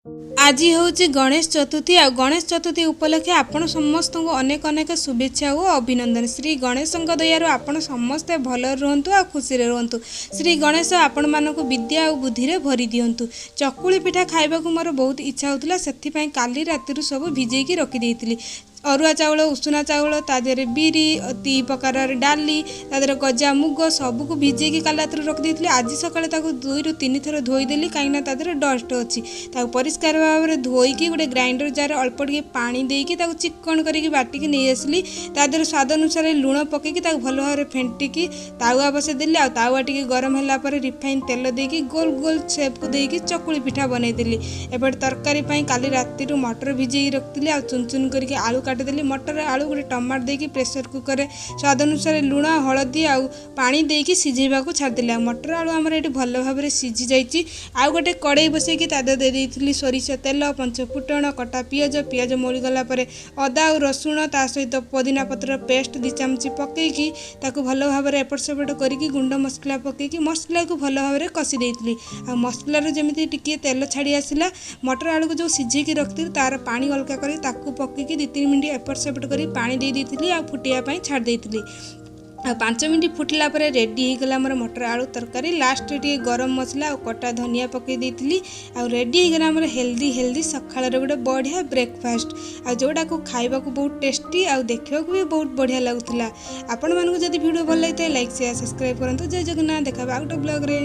आज हूँ गणेश चतुर्थी आ गणेश चतुर्थी उपलक्षे आपण समस्त को अनेक अनेक शुभेच्छा और अभिनंदन। श्री गणेश दयारू आपण समस्ते भल रुहतु आ खुशी रुहतु। श्री गणेश आपण मानक विद्या और बुद्धि रे भरी दियंतु। चकुली पिठा खाइबा को मोर बहुत इच्छा होता से काली राति सब भिजेकी रखी अरुआ चाउल उषुना चाउल तादेह बिरी दी प्रकार डाली तादेह गजा मुग सबको भिजेकी काली रात रखी आज सकाଳେ 2 ରୁ 3 थर धोईदेली कहीं तादेह डस्ट अच्छी परिष्कार भाव में धोईकी गोटे ग्राइंडर जार अल्प टे पानी देकी चिक्कण करके बाटिकी नहीं आसली तादेह स्वाद अनुसार लुण पकईकी भल भाव में फेंटिकी तावा बसईदेली आवा टी गरम है रिफाइन तेल देकी गोल गोल सेप को देकी चकुली पिठा बनईदेली। एपटे तरकारी काली राति मटर भिजे रखी आ चुन चुन करके आलू काटिदेली मटर आलू गोटे टमाटर देकी प्रेसर कुकर में स्वाद अनुसार लुण हलदी आ पानी देकी सिझेबा को छाड़देली। मटर आलू आमर ये भल भाव में सिझी जाइए। आउ गोटे कड़ई बसैकी तादेह दे सोरिष तेल पंचफुटण कटा पियाज पियाज मोड़गला अदा और रसुण ता सहित पुदीना पत्र पेस्ट 2 चामच पकईकी भल भाव में एपट सेपट करके गुंड मसला पकईकी मसला को भल भाव में कषि देती आ मसलार जमी टी तेल छाड़ी आसला मटर आलू को जो सिझेकी रखी तार पानी अलगा कर पकईकी 2-3 मिनट एपट सेपट कर पानी दे देती आ फुटिया छाड़ देती 5 मिनट फुटला पर रेडी होगला मोर मटर आलू तरकारी लास्ट टे गरम मसला और कटा धनिया पकई देती आ रेडी होगला मोर हेल्दी हेल्दी सकाळ गोटे बढ़िया ब्रेकफास्ट आ जोड़ा को खाइबा को बहुत टेस्टी आ देखा भी बहुत बढ़िया लगुला। आपण मानक जदि वीडियो भल लगी लाइक शेयर सब्सक्राइब करंतु। जय जगन्नाथ। देखा गोटे ब्लॉग रे।